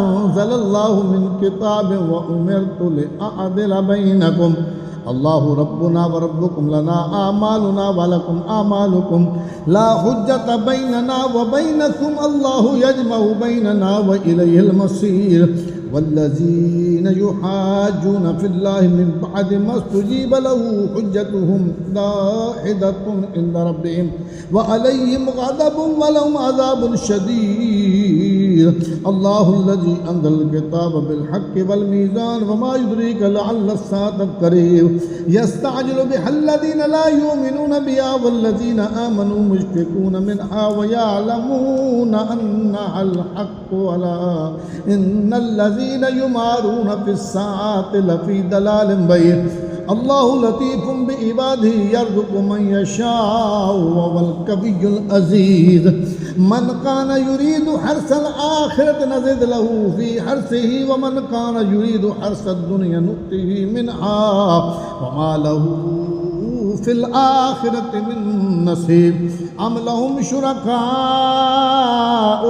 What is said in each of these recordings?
أنزل الله من كتاب وأمرت لأعدل بينكم الله ربنا وربكم لنا أعمالنا ولكم أعمالكم لا حجة بيننا وبينكم الله يجمع بيننا وإليه المصير والذين يحاجون في الله من بعد ما استجيب له حجتهم داحضة عند ربهم وعليهم غضب ولهم عذاب شديد الله الذي أنزل الكتاب بالحق والميزان وما يدريك لعل الساعة قريب يستعجل بها الذين لا يؤمنون بها والذين آمنوا مشفقون منها ويعلمون أنها الحق ولا إن الذين يمارون في الساعات لفي ضلال بعيد الله لطيف بعباده يرزق من يشاء وهو القوي العزيز من كان يريد حرث الآخرة نزد له في حرثه ومن كان يريد حرث الدنيا نؤته منها وما له في الآخرة من نصيب أم لهم شركاء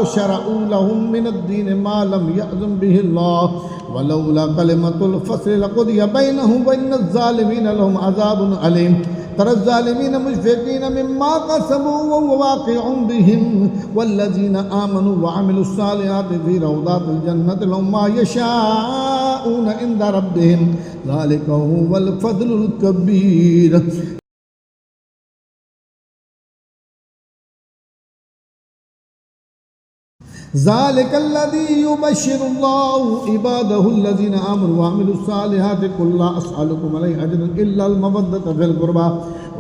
شرعوا لهم من الدين ما لم يأذن به الله ولولا كلمة الفصل لقضي بينهم وإن الظالمين لهم عذاب أليم ترى الظالمين مشفقين مما كسبوا وهو واقع بهم والذين آمنوا وعملوا الصالحات في روضات الجنة لهم ما يشاءون عند ربهم ذلك هو الفضل الكبير ذلك الذي يبشر الله عباده الذين آمنوا وعملوا الصالحات قل لا أسألكم عليه أجرا إلا المودة في القربى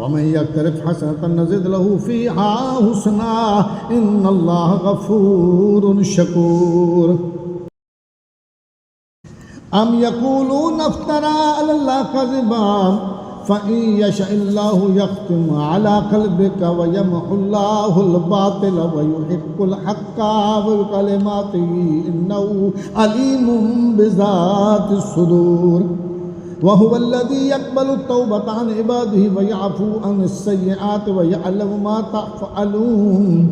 ومن يقترف حسنة نزد له فيها حسنا إن الله غفور شكور أم يقولون افترى على الله كذبا فإن يشاء الله يختم على قلبك ويمحو الله الباطل ويحق الحق بكلماته إنه عليم بذات الصدور وهو الذي يقبل التوبة عن عباده ويعفو عن السيئات ويعلم ما تفعلون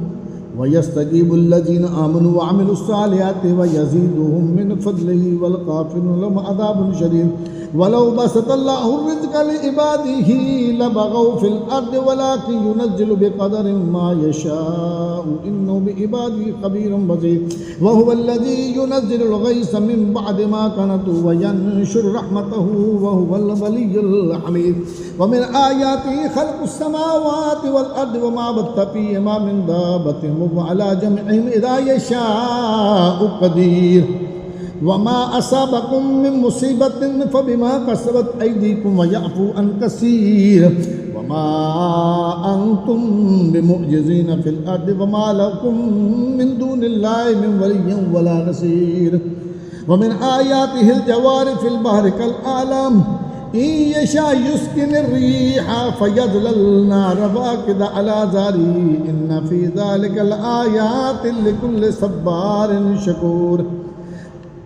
ويستجيب الذين آمنوا وعملوا الصالحات ويزيدهم من فضله والكافرون لهم عذاب شديد ولو بسط الله الرزق لعباده لبغوا في الأرض ولكن ينزل بقدر ما يشاء إنه بعباده خبير بصير وهو الذي ينزل الغيث من بعد ما قنطوا وينشر رحمته وهو الولي الحميد ومن آياته خلق السماوات والأرض وما بث فيهما من دابة وعلى جمعهم إذا يشاء قدير وما أصابكم من مصيبة فبما كسبت أيديكم ويعفو عن كثير وما أنتم بمعجزين في الأرض وما لكم من دون الله من ولي ولا نصير ومن آياته الجوار في البحر كالأعلام إن يشاء يسكن الريح فيظللن رواكد على ظهره إن في ذلك لآيات لكل صبار شكور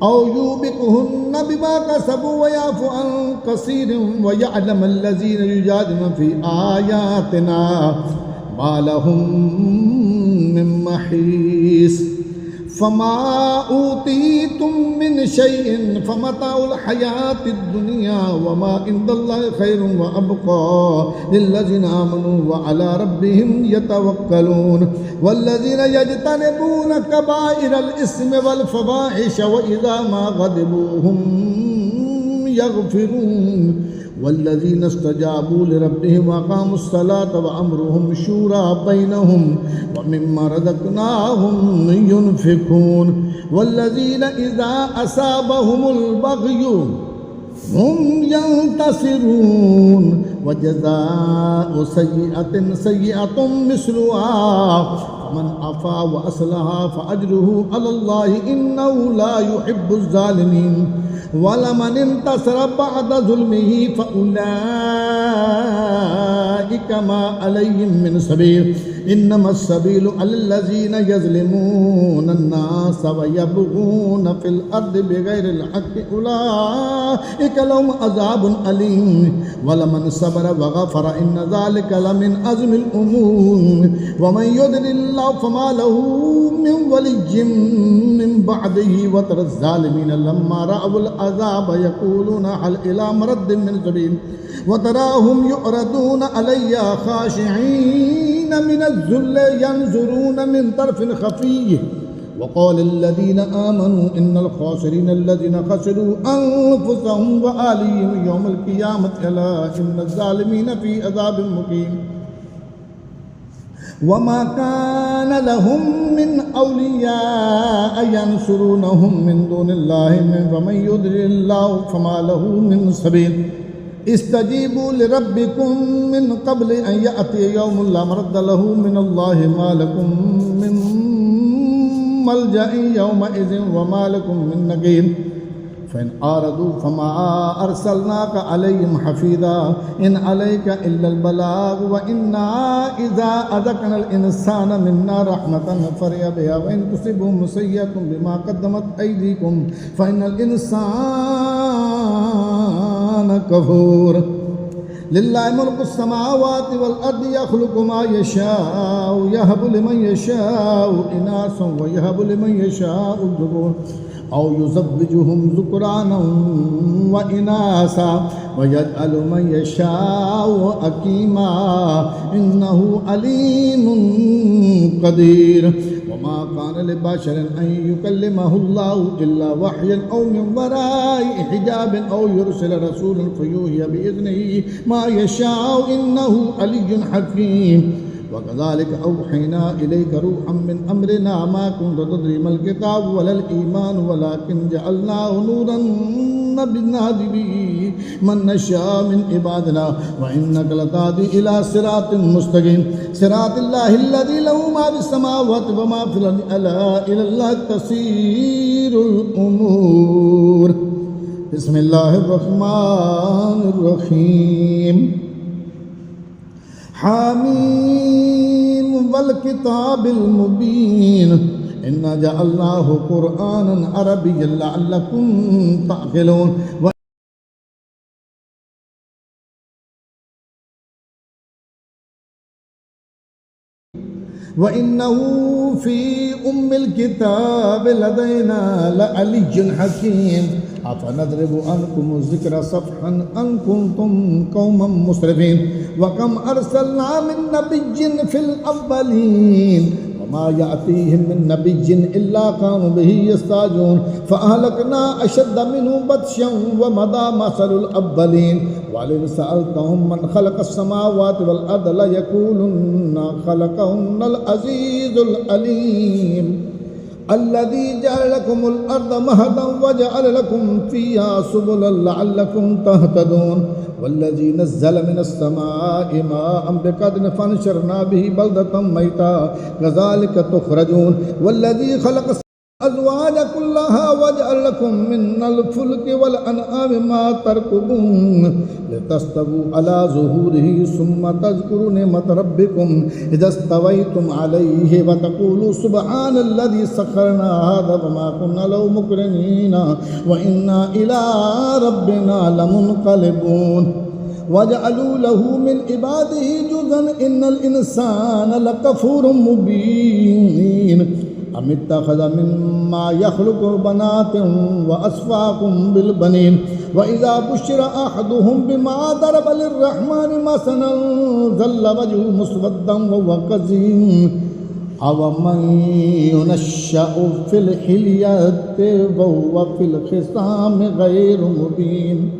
أو يوبقهن بما كسبوا ويعفو عن كثير ويعلم الذين يجادلون في آياتنا ما لهم من محيص فما أوتيتم من شيء فمتاع الحياة الدنيا وما عند الله خير وأبقى للذين آمنوا وعلى ربهم يتوكلون والذين يجتنبون كبائر الإثم والفواحش وإذا ما غضبوا هم يغفرون والذين استجابوا لربهم وأقاموا الصلاة وأمرهم شورى بينهم ومما رزقناهم ينفقون والذين إذا أصابهم البغي هم ينتصرون وجزاء سيئة سيئة مثلها فمن عفا وأصلح فأجره على الله إنه لا يحب الظالمين ولمن انتصر بعد ظلمه فأولئك ما عليهم من سبيل إنما السبيل على الذين يظلمون الناس ويبغون في الأرض بغير الحق أولئك لهم عذاب أليم ولمن صبر وغفر إن ذلك لمن عزم الأمور ومن يضلل الله فما له من ولي من بعده وترى الظالمين لما رأوا العذاب يقولون هل إلى مرد من سبيل وتراهم يعرضون علي خاشعين من الذل ينظرون من طرف خفي وقال الذين آمنوا إن الخاسرين الذين خسروا أنفسهم وأهليهم يوم القيامة ألا إن الظالمين في عذاب مقيم وما كان لهم من أولياء ينصرونهم من دون الله فمن يضلل الله فما له من سبيل استجيبوا لربكم من قبل أن يأتي يوم لا مرد له من الله ما لكم من ملجأ يومئذ وما لكم من نكير فإن أعرضوا فما أرسلناك عليهم حفيظا إن عليك إلا البلاغ وإنا إذا أذقنا الإنسان منا رحمة فرح بها وإن تصبهم سيئة بما قدمت أيديكم فإن الإنسان كفور لله ملك السماوات والأرض يخلق ما يشاء يهب لمن يشاء إناثا ويهب لمن يشاء الذكور أو يزوجهم ذكرانا وإناثا ويجعل من يشاء أقيما إنه عليم قدير وما كان لبشر أن يكلمه الله إلا وحيا أو من وراء حجاب أو يرسل رسولا فيوحي بإذنه ما يشاء إنه علي حكيم وكذلك أوحينا إليك روحا من أمرنا ما كنت تدري ما الكتاب ولا الإيمان ولكن جعلناه نورا نهدي به من نشاء من عبادنا وإنك لتهدي إلى صراط مستقيم صراط الله الذي له ما في السماوات وما في الأرض ألا إلى الله تسير الأمور بسم الله الرحمن الرحيم حميم والكتاب المبين إنا جعلناه قرآنا عربيا لعلكم تعقلون وإنه في أم الكتاب لدينا لعلي حكيم أفنضرب عنكم الذكر صفحا أن كنتم قوما مسرفين وكم أرسلنا من نبي في الأولين وما يأتيهم من نبي إلا كانوا به يستهزئون فأهلكنا أشد منه بطشا ومضى مثل الأولين ولئن سألتهم من خلق السماوات والأرض ليقولن خلقهن العزيز العليم الذي جعل لكم الأرض مهدا وجعل لكم فيها سبلا لعلكم تهتدون والذي نزل من السماء ماء بقدر فانشرنا به بلدة ميتا كذلك تخرجون والذي خلق الأزواج كلها وجعل لكم من الفلك والأنعام ما تركبون لتستووا على ظهوره ثم تذكروا نعمة ربكم إذا استويتم عليه وتقولوا سبحان الذي سخرنا هذا وما كنا له مقرنين وإنا إلى ربنا لمنقلبون وجعلوا له من عباده جزءا إن الإنسان لكفور مبين أم اتخذ مما يخلق بنات وأصفاكم بالبنين وإذا بشر أحدهم بما ضرب للرحمن مثلا ظل وجهه مسودا وهو كظيم أومن ينشأ في الحلية وهو في الخصام غير مبين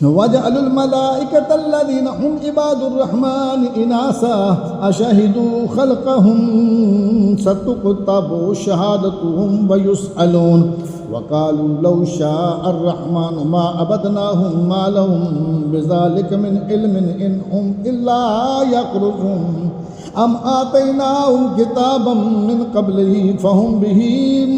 وجعلوا الملائكة الذين هم عباد الرحمن إناثا أشهدوا خلقهم ستكتب شهادتهم ويسألون وقالوا لو شاء الرحمن ما عبدناهم ما لهم بذلك من علم إن هم إلا يخرصون أم آتيناهم كتابا من قبله فهم به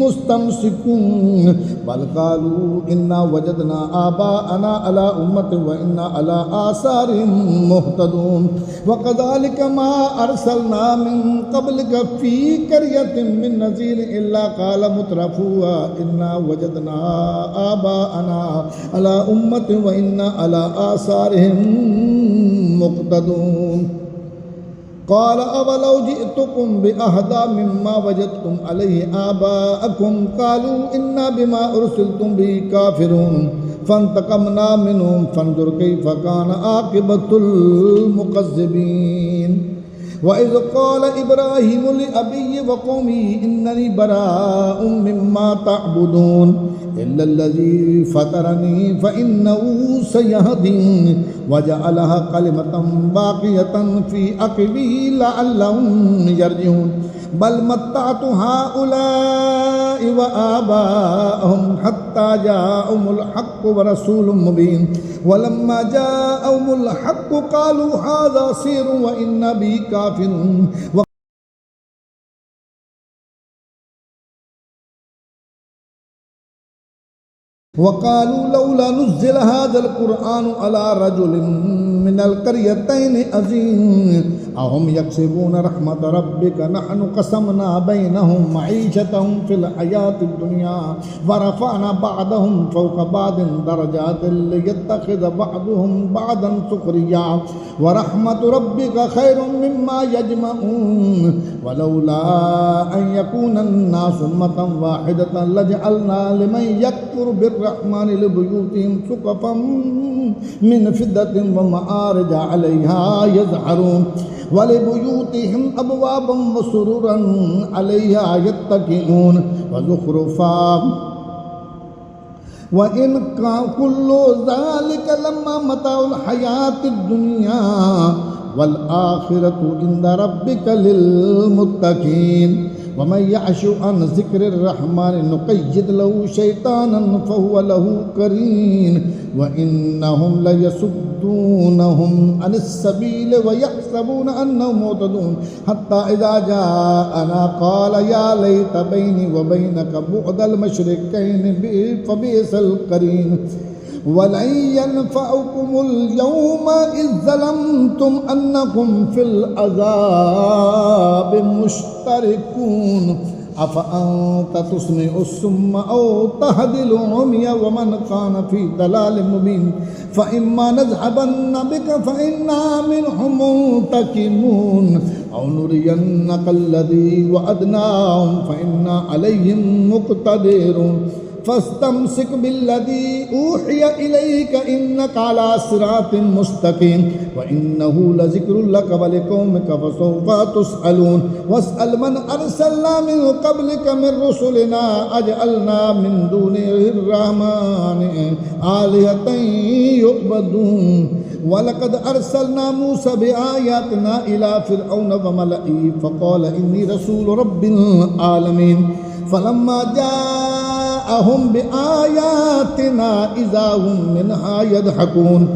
مستمسكون بل قالوا إنا وجدنا آباءنا على أمة وإنا على آثارهم مهتدون وكذلك ما أرسلنا من قبلك في قرية من نذير إلا قال مترفوها إنا وجدنا آباءنا على أمة وإنا على آثارهم مقتدون قال أولو جئتكم بأهدى مما وجدتم عليه آباءكم قالوا إنا بما أرسلتم به كافرون فانتقمنا منهم فانظر كيف كان عاقبة المكذبين وإذ قال إبراهيم لأبيه وقومه إنني براء مما تعبدون إلا الذي فطرني فإنه سيهدين وجعلها كلمة باقية في عقبه لعلهم يرجعون بل متعت هؤلاء وآباءهم حتى جاءهم الحق ورسول مبين ولما جاءهم الحق قالوا هذا سحر وإنا به كافرون وقالوا لولا نزل هذا القرآن على رجل من القريتين عظيم أهم يكسبون رحمة ربك نحن قسمنا بينهم معيشتهم في الحياة الدنيا ورفعنا بعضهم فوق بعض درجات ليتخذ بعضهم بعضا سخريا ورحمة ربك خير مما يجمعون ولولا أن يكون الناس أمة واحدة لجعلنا لمن يكفر بالرحمن لبيوتهم سقفا من فضة ومعارج عليها يزحرون ولبيوتهم أبوابا وسررا عليها يتكئون وزخرفا وإن كان كل ذلك لما متاع الحياة الدنيا والآخرة عند ربك للمتقين ومن يعش عن ذكر الرحمن نقيد له شيطانا فهو له قرين وإنهم ليصدونهم عن السبيل ويحسبون أنهم مهتدون حتى إذا جاءنا قال يا ليت بيني وبينك بعد المشركين فبئس القرين ولن ينفعكم اليوم إذ ظلمتم أنكم في العذاب مشتركون أفأنت تسمع الصم أو تهدي العمي ومن كان في ضلال مبين فإما نذهبن بك فإنا منهم منتقمون أو نرينك الذي وعدناهم فإنا عليهم مقتدرون فاستمسك بالذي أوحي إليك إنك على صراط مستقيم وإنه لذكر لك ولقومك فسوف تسألون واسأل من أرسلنا من قبلك من رسلنا أجعلنا من دونه الرحمن آلهة يعبدون ولقد أرسلنا موسى بآياتنا إلى فرعون وملئه فقال إني رسول رب العالمين فلما جاءهم بآياتنا إذا هم منها يضحكون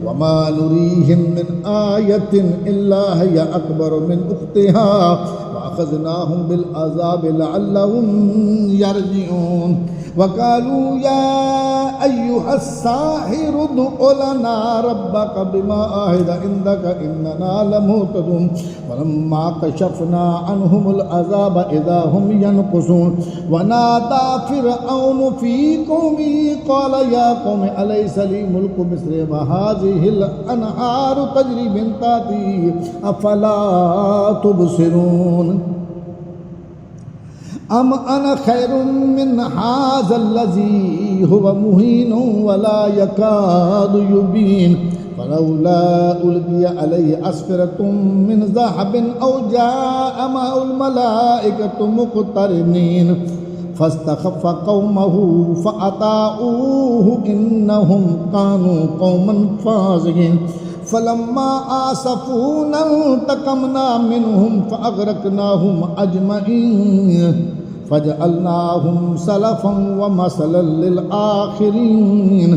وما نريهم من آية إلا هي أكبر من أختها وأخذناهم بالعذاب لعلهم يرجعون وقالوا يا أيها الساحر ادع لنا ربك بما عهد عندك إننا لمهتدون فلما كشفنا عنهم العذاب إذا هم ينقصون ونادى فرعون في قومه قال يا قوم أليس لي ملك مصر وهذه الأنهار تجري من تحتي أفلا تبصرون أم أنا خير من هذا الذي هو مهين ولا يكاد يبين فلولا ألقي عليه أسفرة من ذهب أو جاء معه الملائكة مقترنين فاستخف قومه فأطاعوه إنهم كانوا قوما فاسقين فلما آسفونا انتقمنا منهم فأغرقناهم أجمعين فجعلناهم سلفا ومثلا للآخرين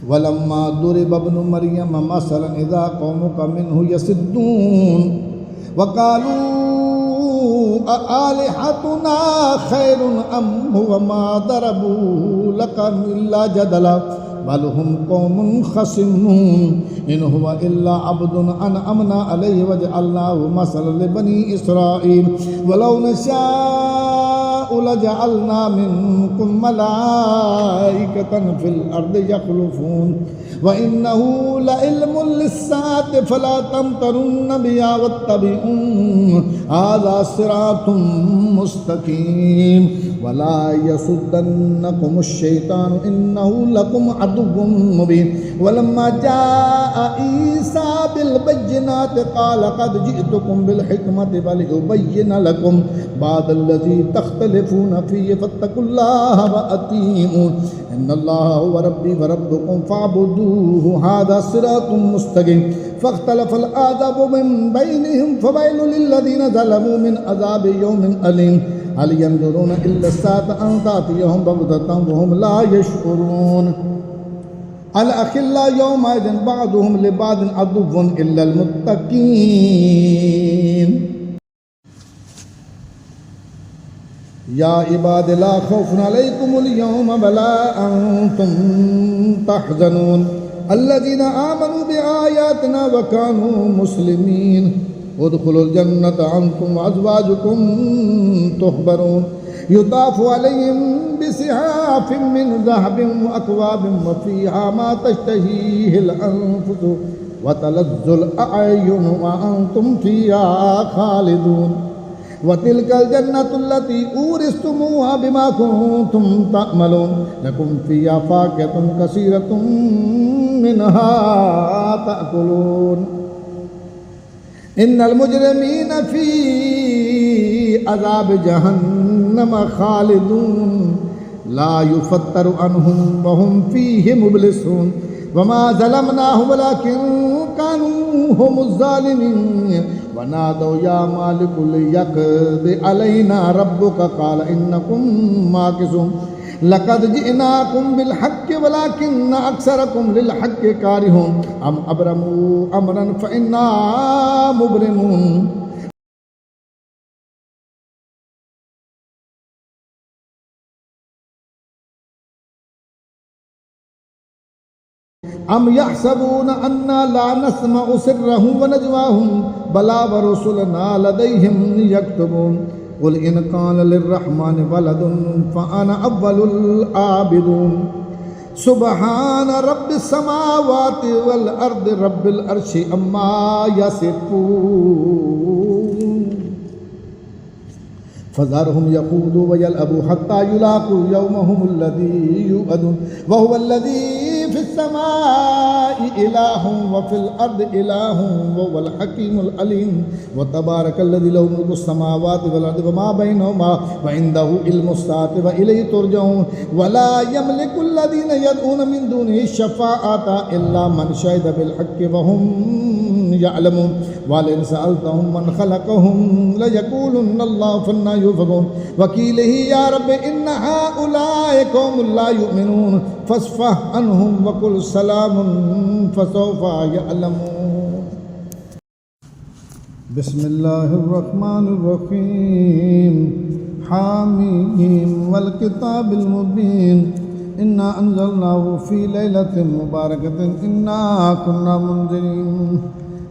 ولما ضرب ابن مريم مثلا إذا قومك منه يصدون وقالوا أآلهتنا خير أم هو ما ضربوه لك إلا جدلا بل هم قوم خصمون إن هو إلا عبد أنعمنا عليه وجعلناه مثلا لبني إسرائيل ولو نشاء لجعلنا منكم ملائكة في الأرض يخلفون وإنه لعلم للساعة فلا تمترن بها واتبعون هذا صراط مستقيم ولا يصدنكم الشيطان إنه لكم عدو مبين ولما جاء عيسى بالبينات قال قد جئتكم بالحكمة فلأبين لكم بعض الذي تختلفون فيه فاتقوا الله وأطيعون إن الله هو ربي وربكم فاعبدوه هذا صراط مستقيم فاختلف الآداب من بينهم فويل للذين ظلموا من عذاب يوم أليم هل ينظرون إلا الساعة أن تأتيهم بغتة وهم لا يشعرون الأخلاء يومئذ بعضهم لبعض عدو إلا المتقين يا عباد لا خوف عليكم اليوم ولا أنتم تحزنون الذين آمنوا بآياتنا وكانوا مسلمين ادخلوا الجنة أنتم وأزواجكم تخبرون يطاف عليهم بصحاف من ذهب وأكواب وفيها ما تشتهيه الأنفس وتلذ الأعين وأنتم فيها خالدون وتلك الجنة التي أورثتموها بما كنتم تعملون لكم فيها فاكهة كثيرة منها تأكلون إن المجرمين في عذاب جهنم خالدون لا يفتر عنهم وهم فيه مبلسون وما ظلمناهم ولكن كانوا هم الظالمين ونادوا يا مالك ليقض علينا ربك قال إنكم ماكثون لقد جئناكم بالحق ولكن أكثركم للحق كارهون أم أبرموا أمرا فإنا مبرمون أم يحسبون أنا لا نسمع سرهم ونجواهم بلى ورسلنا لديهم يكتبون قل إن كان للرحمن ولد فأنا أول العابدون سبحان رب السماوات والأرض رب العرش أما يصفون فذرهم يخوضوا ويلعبوا حتى يلاقوا يومهم الذي يوعدون وهو الذي في السماء إله وفي الأرض إله وهو الحكيم العليم وتبارك الذي له ملك السماوات والأرض وما بينهما وعنده علم الساعة وإليه ترجعون ولا يملك الذين يدعون من دونه الشفاعة إلا من شهد بالحق وهم يعلمون ولئن سألتهم من خلقهم ليقولن الله فأنى يؤفكون وقيله يا رب إن هؤلاء قوم لا يؤمنون فاصفح عنهم وقل سلام فسوف يعلمون بسم الله الرحمن الرحيم حاميم والكتاب المبين إنا أنزلناه في ليلة مباركة إنا كنا منذرين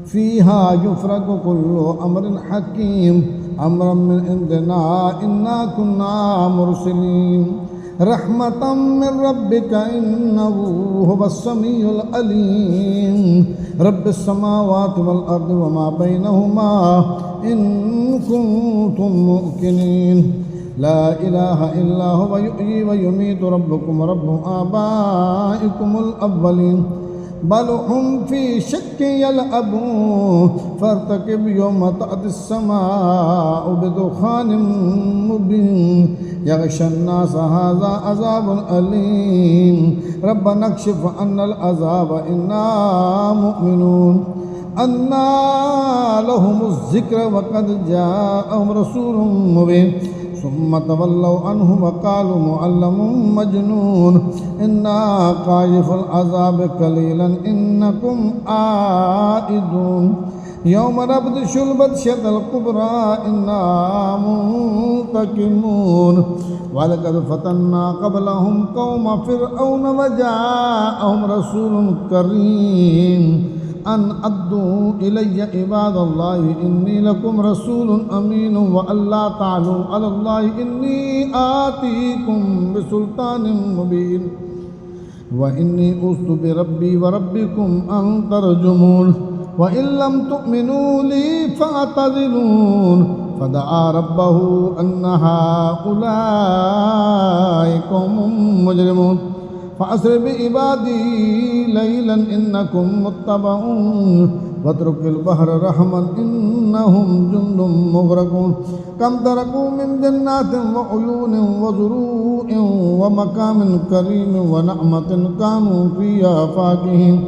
فيها يفرق كل أمر حكيم أمرا من عندنا إنا كنا مرسلين رحمة من ربك إنه هو السميع العليم رب السماوات والأرض وما بينهما إن كنتم موقنين لا إله إلا هو يحيي ويميت ربكم ورب آبائكم الأولين بل هم في شك يلعبون فارتقب يوم تأتي السماء بدخان مبين يغشى الناس هذا عذاب أليم ربنا اكشف عنا العذاب إنا مؤمنون أنى لهم الذكر وقد جاءهم رسول مبين ثم تولوا عنه وقالوا معلم مجنون إنا خائف العذاب قليلا إنكم عائدون يوم نبطش البطشة الكبرى إنا منتقمون ولقد فتنا قبلهم قوم فرعون وجاءهم رسول كريم أن أدوا إلي عباد الله إني لكم رسول أمين وأن لا تعلوا على الله إني آتيكم بسلطان مبين وإني أوصت بربي وربكم أن ترجمون وإن لم تؤمنوا لي فاعتزلون فدعا ربه أن هؤلاء قوم مجرمون فأسر بعبادي ليلا إنكم متبعون واترك البحر رحما إنهم جند مغرقون كم تركوا من جنات وعيون وزروع ومقام كريم ونعمة كانوا فيها فاكهين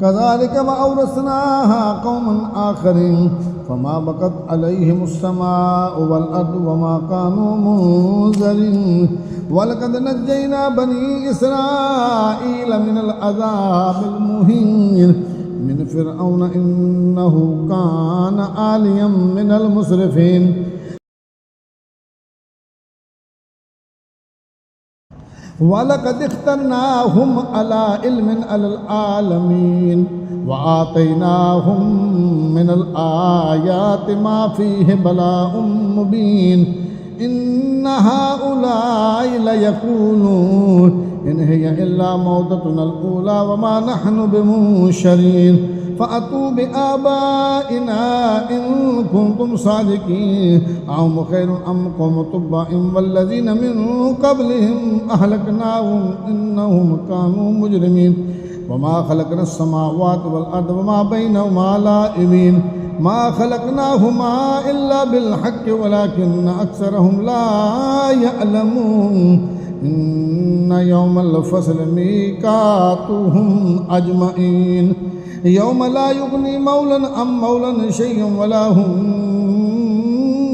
كذلك وأورثناها قوما آخرين فما بقت عليهم السماء والأرض وما كانوا منزلين ولقد نجينا بني إسرائيل من العذاب المهين من فرعون إنه كان عاليا من المسرفين ولقد اخترناهم على علم على العالمين وآتيناهم من الآيات ما فيه بلاء مبين إن هؤلاء ليقولون إن هي إلا موتتنا الأولى وما نحن بمنشرين فأتوا بآبائنا إن كنتم صادقين أهم خير أم قوم تبع والذين من قبلهم أهلكناهم إنهم كانوا مجرمين وما خلقنا السماوات والأرض وما بينهما لاعبين ما خلقناهما إلا بالحق ولكن أكثرهم لا يعلمون إن يوم الفصل ميقاتهم أجمعين يوم لا يغني مولى عن مولى شيئا ولا هم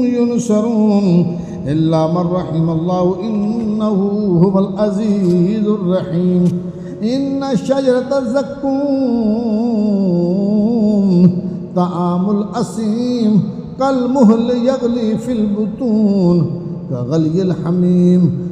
ينصرون إلا من رحم الله إنه هو العزيز الرحيم إن الشجرة الزقوم طعام الأثيم كالمهل يغلي في البطون كغلي الحميم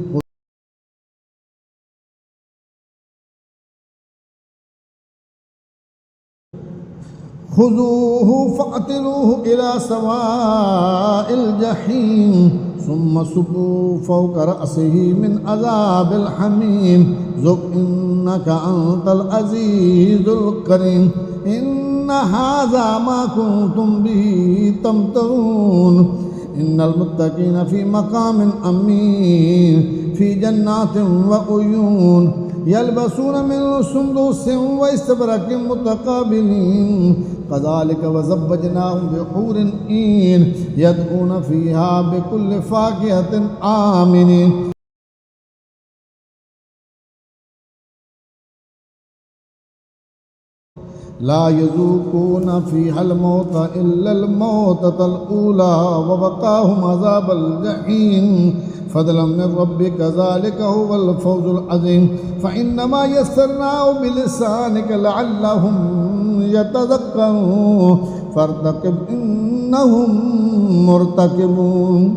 خذوه فاعتلوه إلى سواء الجحيم ثم صبوا فوق رأسه من عذاب الحميم ذق إنك أنت العزيز الكريم إن هذا ما كنتم به تمترون إن المتقين في مقام أمين في جنات وعيون يلبسون من سندس واستبرق متقابلين كذلك وزوجناهم بحور عين يدعون فيها بكل فاكهة آمنين لا يذوقون فيها الموت إلا الموتة الأولى ووقاهم عذاب الجحيم فضلا من ربك ذلك هو الفوز العظيم فإنما يسرناه بلسانك لعلهم يتذكرون فارتقب إنهم مرتقبون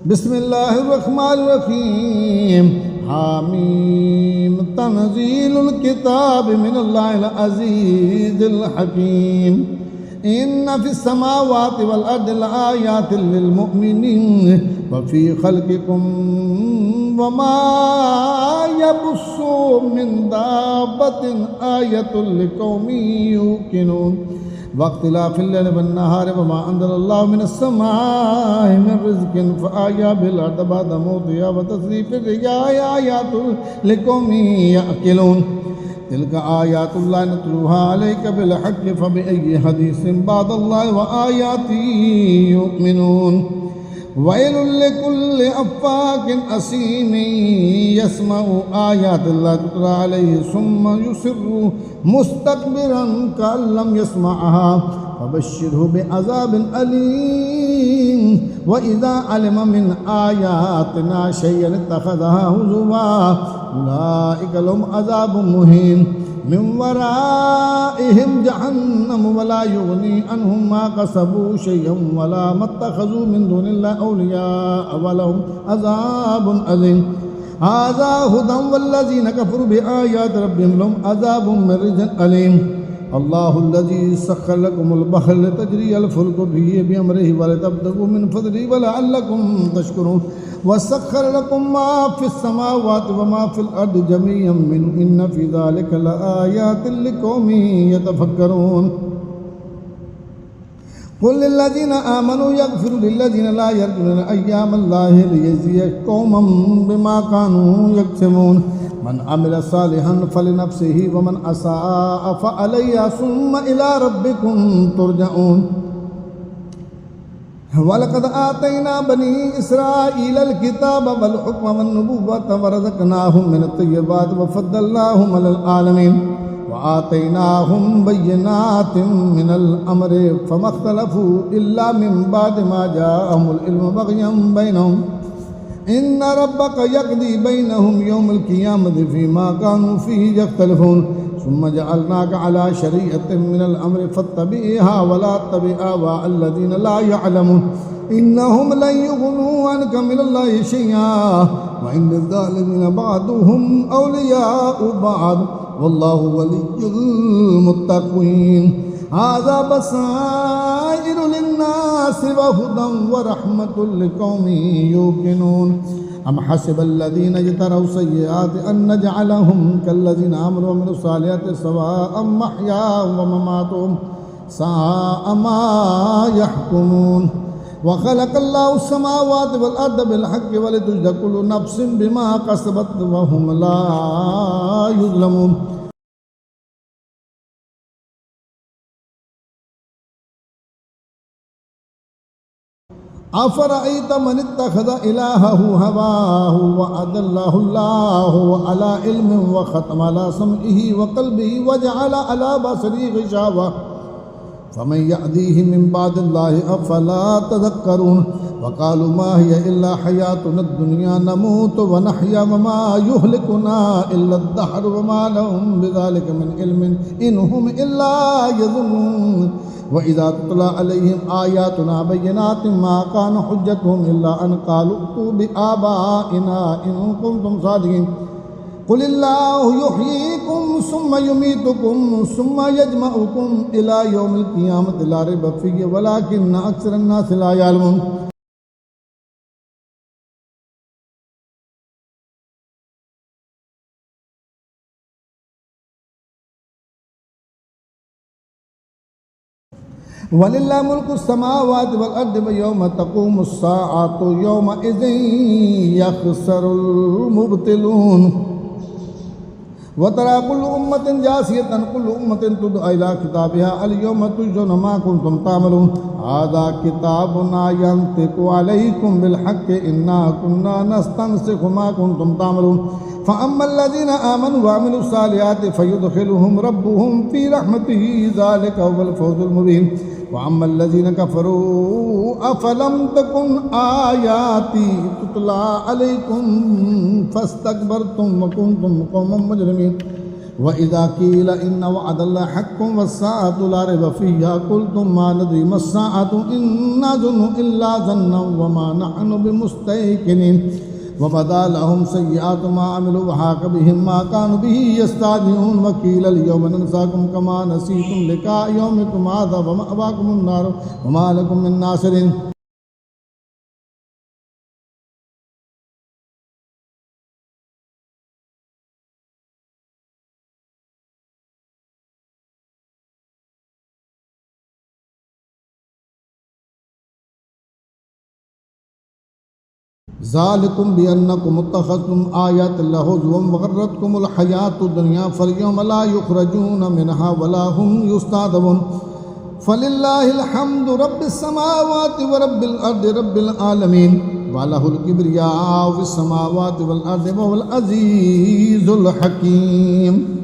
بسم الله الرحمن الرحيم حميم تنزيل الكتاب من الله العزيز الحكيم إن في السماوات والأرض لآيات للمؤمنين وفي خلقكم وما يبث من دابة آية لقوم يوقنون واختلاف الليل والنهار وما أنزل الله من السماء من رزق فأحيا بالأرض بعد موتها وتصريف الرياح آيات لقوم يعقلون تلك آيات الله نتلوها عليك بالحق فبأي حديث بعد الله وآياته يؤمنون ويل لكل أفاك أثيم يسمع آيات الله تتلى عليه ثم يصر مستكبرا كأن لم يسمعها فبشره بعذاب أليم وإذا علم من آياتنا شيئا اتخذها هزوا أولئك لهم عذاب مهين من ورائهم جهنم ولا يغني عنهم ما كسبوا شيئا ولا ما اتخذوا من دون الله أولياء ولهم عذاب أليم هذا هدى والذين كفروا بآيات ربهم لهم عذاب من رجز أليم الله الذي سخر لكم البحر لتجري الفلك فيه بأمره ولتبتغوا من فضله ولعلكم تشكرون وسخر لكم ما في السماوات وما في الأرض جميعا منه إن في ذلك لآيات لقوم يتفكرون قل للذين آمنوا يغفروا للذين لا يرجون أيام الله ليجزي قوما بما كانوا يكسبون من عمل صالحا فلنفسه ومن أساء فعليها ثم إلى ربكم ترجعون ولقد آتينا بني إسرائيل الكتاب والحكم والنبوة ورزقناهم من الطيبات وفضلناهم على العالمين وآتيناهم بينات من الأمر فما اختلفوا إلا من بعد ما جاءهم العلم بغيا بينهم إن ربك يقضي بينهم يوم القيامة فيما كانوا فيه يختلفون ثم جعلناك على شريعة من الأمر فاتبعها ولا تتبع أهواء الذين لا يعلمون إنهم لن يغنوا عنك من الله شيئا وإن الظالمين بعضهم أولياء بعض والله ولي المتقين هذا بصائر للناس وهدى ورحمة لقوم يوقنون أم حسب الذين اجتروا سيئات أن نجعلهم كالذين آمنوا وعملوا الصالحات سواء محياهم ومماتهم ساء ما يحكمون وخلق الله السماوات والأرض بالحق ولتجزى كل نفس بما كسبت وهم لا يظلمون أفرأيت من اتخذ إلهه هواه وأضله الله على علم وختم على سمعه وقلبه وجعل على بصره غشاوة فمن يهديه من بعد الله أفلا تذكرون وقالوا ما هي إلا حياتنا الدنيا نموت ونحيا وما يهلكنا إلا الدهر وما لهم بذلك من علم إن هم إلا يظنون وإذا تتلى عليهم آياتنا بينات ما كان حجتهم إلا أن قالوا ائتوا بآبائنا إن كنتم صادقين قل الله يحييكم ثم يميتكم ثم يجمعكم إلى يوم القيامة لا ريب فيه ولكن أكثر الناس لا يعلمون ولله ملك السماوات والأرض ويوم تقوم الساعة يومئذ يخسر المبطلون وترى كل أمة جاثية كل أمة تدعى إلى كتابها اليوم تجزون ما كنتم تعملون هذا كتابنا ينطق عليكم بالحق إنا كنا نستنسخ ما كنتم تعملون فأما الذين آمنوا وعملوا الصالحات فيدخلهم ربهم في رحمته ذلك هو الفوز المبين وأما الذين كفروا أفلم تكن آياتي تتلى عليكم فاستكبرتم وكنتم قوما مجرمين وإذا قيل إن وعد الله حق والساعة لا ريب فيها قلتم ما ندري ما الساعة إن نظن إلا ظنا وما نحن بمستيقنين وبدا لهم سيئات ما عملوا وحاق بهم ما كانوا به يستهزئون وقيل اليوم ننساكم كما نسيتم لقاء يومكم هذا ومأواكم النار وما لكم من ناصرين ذلكم بأنكم اتخذتم آيات الله هزوا وغرتكم الحياة الدنيا فاليوم لا يخرجون منها ولا هم يستعتبون فلله الحمد رب السماوات ورب الأرض رب العالمين وله الكبرياء في السماوات والأرض وهو العزيز الحكيم